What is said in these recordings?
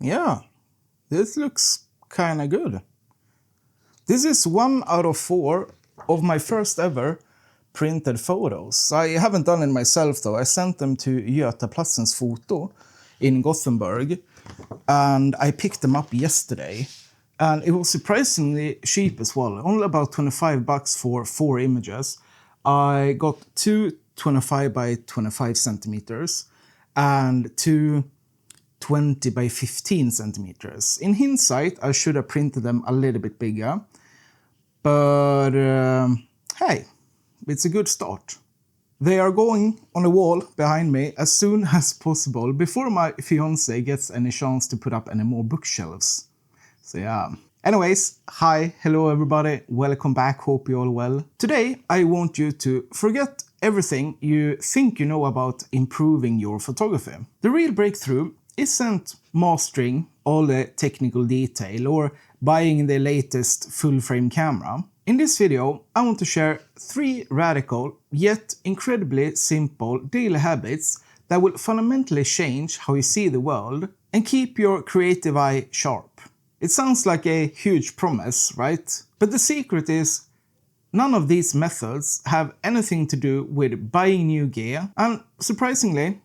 Yeah, this looks kinda good. This is 1 out of 4 of my first ever printed photos. I haven't done it myself though. I sent them to Götaplatsens Foto in Gothenburg and I picked them up yesterday. And it was surprisingly cheap as well, only about $25 for 4 images. I got two 25 by 25 centimeters and two 20 by 15 centimeters. In hindsight, I should have printed them a little bit bigger, but hey, it's a good start. They are going on the wall behind me as soon as possible before my fiance gets any chance to put up any more bookshelves. So yeah. Anyways, hi, hello everybody, welcome back, hope you're all well. Today I want you to forget everything you think you know about improving your photography. The real breakthrough isn't mastering all the technical detail or buying the latest full-frame camera. In this video, I want to share 3 radical yet incredibly simple daily habits that will fundamentally change how you see the world and keep your creative eye sharp. It sounds like a huge promise, right? But the secret is none of these methods have anything to do with buying new gear, and surprisingly,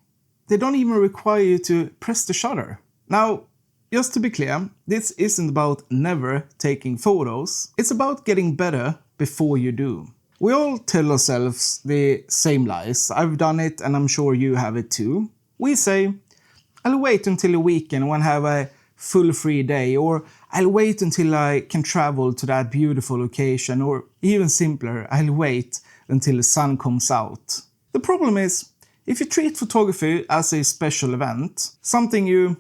they don't even require you to press the shutter. Now, just to be clear, this isn't about never taking photos, it's about getting better before you do. We all tell ourselves the same lies. I've done it and I'm sure you have it too. We say, I'll wait until the weekend when I have a full free day, or I'll wait until I can travel to that beautiful location, or even simpler, I'll wait until the sun comes out. The problem is, if you treat photography as a special event, something you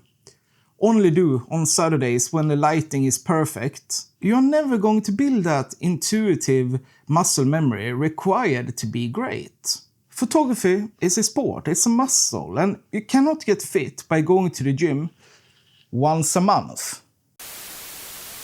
only do on Saturdays when the lighting is perfect, you're never going to build that intuitive muscle memory required to be great. Photography is a sport, it's a muscle, and you cannot get fit by going to the gym once a month.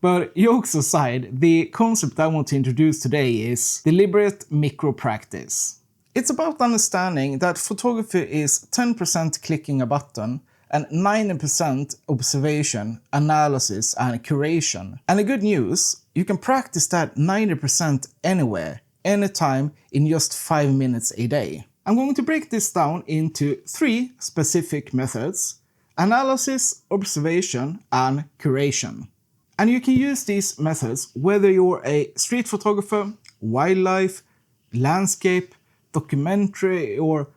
But jokes aside, the concept I want to introduce today is deliberate micro-practice. It's about understanding that photography is 10% clicking a button and 90% observation, analysis and curation. And the good news, you can practice that 90% anywhere, anytime in just 5 minutes a day. I'm going to break this down into 3 specific methods: analysis, observation, and curation. And you can use these methods whether you're a street photographer, wildlife, landscape, documentary, or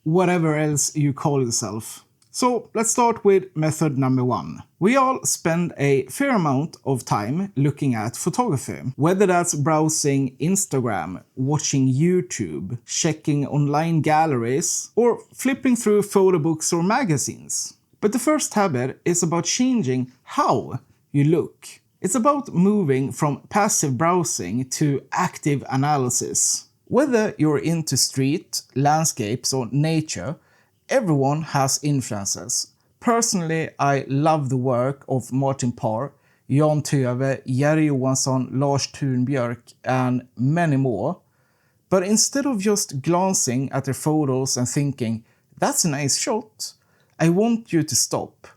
whatever else you call yourself. So let's start with method number 1. We all spend a fair amount of time looking at photography, whether that's browsing Instagram, watching YouTube, checking online galleries, or flipping through photo books or magazines. But the first habit is about changing how you look. It's about moving from passive browsing to active analysis. Whether you're into street, landscapes or nature, everyone has influences. Personally, I love the work of Martin Parr, Jan Töve, Jerry Johansson, Lars Thunbjörk and many more. But instead of just glancing at their photos and thinking, that's a nice shot, I want you to stop.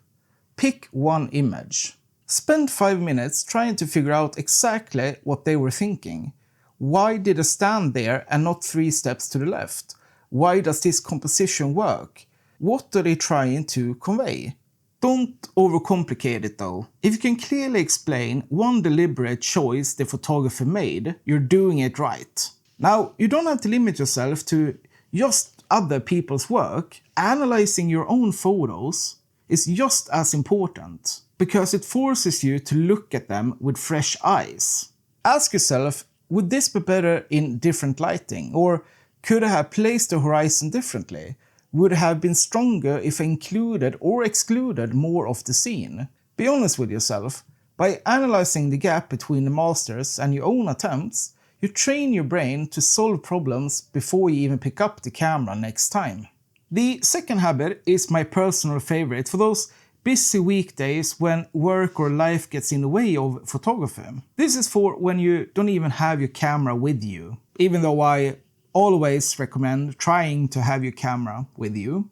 Pick one image. Spend 5 minutes trying to figure out exactly what they were thinking. Why did I stand there and not 3 steps to the left? Why does this composition work? What are they trying to convey? Don't overcomplicate it though. If you can clearly explain one deliberate choice the photographer made, you're doing it right. Now, you don't have to limit yourself to just other people's work. Analyzing your own photos is just as important, because it forces you to look at them with fresh eyes. Ask yourself, would this be better in different lighting? Or could I have placed the horizon differently? Would it have been stronger if I included or excluded more of the scene? Be honest with yourself. By analyzing the gap between the masters and your own attempts, you train your brain to solve problems before you even pick up the camera next time. The second habit is my personal favorite for those busy weekdays when work or life gets in the way of photography. This is for when you don't even have your camera with you, even though I always recommend trying to have your camera with you.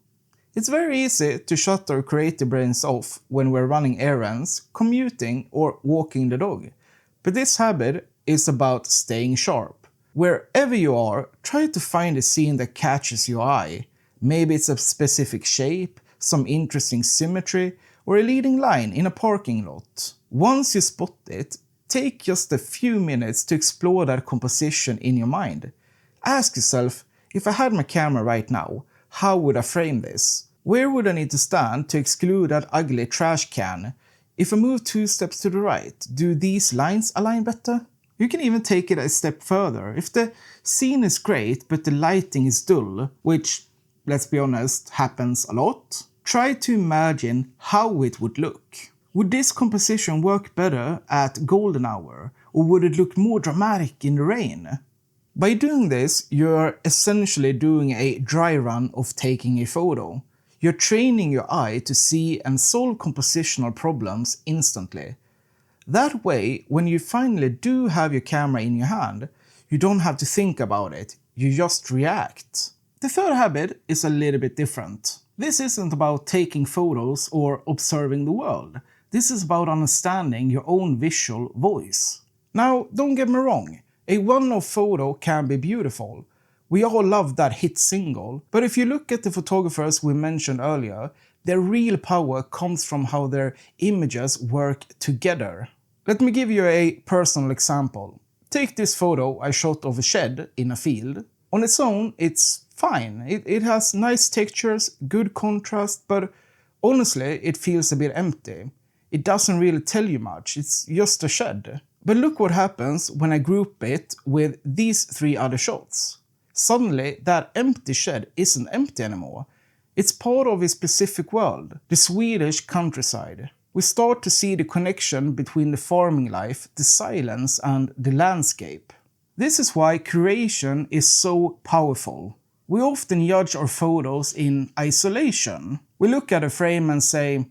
It's very easy to shut our creative brains off when we're running errands, commuting, or walking the dog. But this habit is about staying sharp. Wherever you are, try to find a scene that catches your eye. Maybe it's a specific shape, some interesting symmetry, or a leading line in a parking lot. Once you spot it, take just a few minutes to explore that composition in your mind. Ask yourself, if I had my camera right now, how would I frame this? Where would I need to stand to exclude that ugly trash can? If I move 2 steps to the right, do these lines align better? You can even take it a step further. If the scene is great but the lighting is dull, which, let's be honest, happens a lot, try to imagine how it would look. Would this composition work better at golden hour, or would it look more dramatic in the rain? By doing this, you're essentially doing a dry run of taking a photo. You're training your eye to see and solve compositional problems instantly. That way, when you finally do have your camera in your hand, you don't have to think about it, you just react. The third habit is a little bit different. This isn't about taking photos or observing the world. This is about understanding your own visual voice. Now, don't get me wrong, a one-off photo can be beautiful. We all love that hit single, but if you look at the photographers we mentioned earlier, their real power comes from how their images work together. Let me give you a personal example. Take this photo I shot of a shed in a field. On its own, it's fine. It has nice textures, good contrast, but honestly, it feels a bit empty. It doesn't really tell you much, it's just a shed. But look what happens when I group it with these 3 other shots. Suddenly, that empty shed isn't empty anymore. It's part of a specific world, the Swedish countryside. We start to see the connection between the farming life, the silence, and the landscape. This is why curation is so powerful. We often judge our photos in isolation. We look at a frame and say,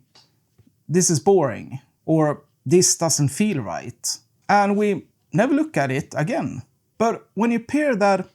this is boring, or this doesn't feel right. And we never look at it again. But when you pair that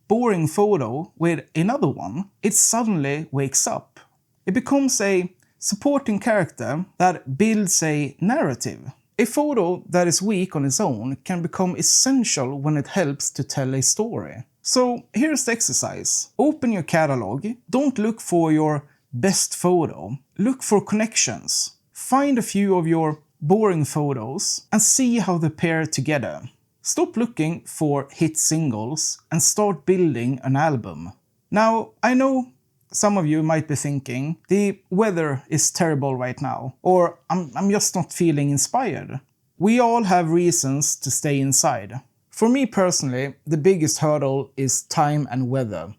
boring photo with another one, it suddenly wakes up. It becomes a supporting character that builds a narrative. A photo that is weak on its own can become essential when it helps to tell a story. So here's the exercise. Open your catalog. Don't look for your best photo. Look for connections. Find a few of your boring photos and see how they pair together. Stop looking for hit singles and start building an album. Now, I know some of you might be thinking, the weather is terrible right now, or I'm just not feeling inspired. We all have reasons to stay inside. For me personally, the biggest hurdle is time and weather.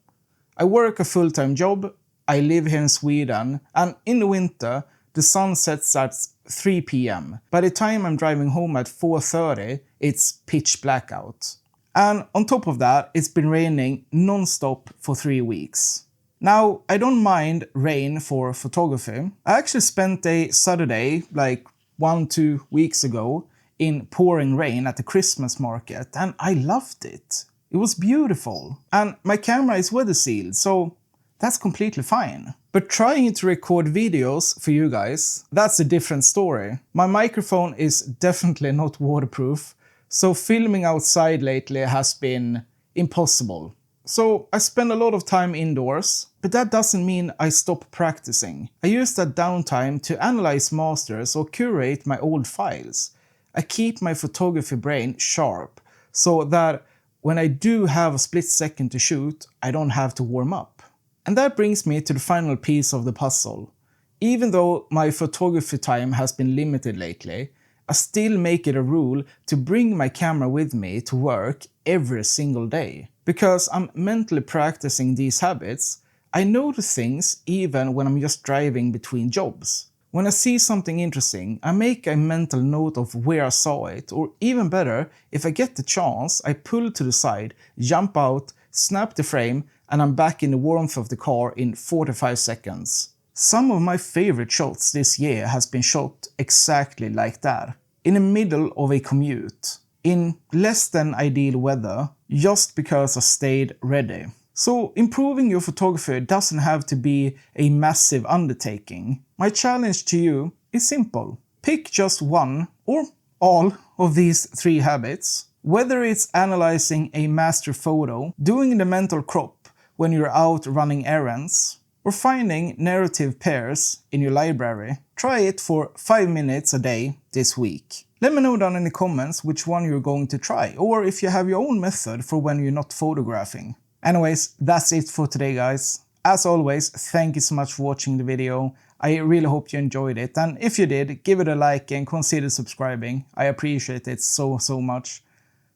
I work a full-time job, I live here in Sweden, and in the winter, the sun sets at 3 p.m. By the time I'm driving home at 4:30, it's pitch black out. And on top of that, it's been raining non-stop for 3 weeks. Now, I don't mind rain for photography. I actually spent a Saturday, like 1-2 weeks ago, in pouring rain at the Christmas market, and I loved it. It was beautiful. And my camera is weather sealed, so that's completely fine. But trying to record videos for you guys, that's a different story. My microphone is definitely not waterproof, so filming outside lately has been impossible. So I spend a lot of time indoors, but that doesn't mean I stop practicing. I use that downtime to analyze masters or curate my old files. I keep my photography brain sharp, so that when I do have a split second to shoot, I don't have to warm up. And that brings me to the final piece of the puzzle. Even though my photography time has been limited lately, I still make it a rule to bring my camera with me to work every single day. Because I'm mentally practicing these habits, I notice things even when I'm just driving between jobs. When I see something interesting, I make a mental note of where I saw it, or even better, if I get the chance, I pull to the side, jump out, snap the frame, and I'm back in the warmth of the car in 45 seconds. Some of my favorite shots this year has been shot exactly like that. In the middle of a commute. In less than ideal weather, just because I stayed ready. So improving your photography doesn't have to be a massive undertaking. My challenge to you is simple. Pick just one or all of these 3 habits. Whether it's analyzing a master photo, doing the mental crop when you're out running errands, or finding narrative pairs in your library, try it for 5 minutes a day this week. Let me know down in the comments which one you're going to try, or if you have your own method for when you're not photographing. Anyways, that's it for today, guys. As always, thank you so much for watching the video. I really hope you enjoyed it, and if you did, give it a like and consider subscribing. I appreciate it so much.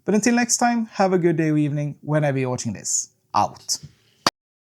But until next time, have a good day or evening whenever you're watching this. Out.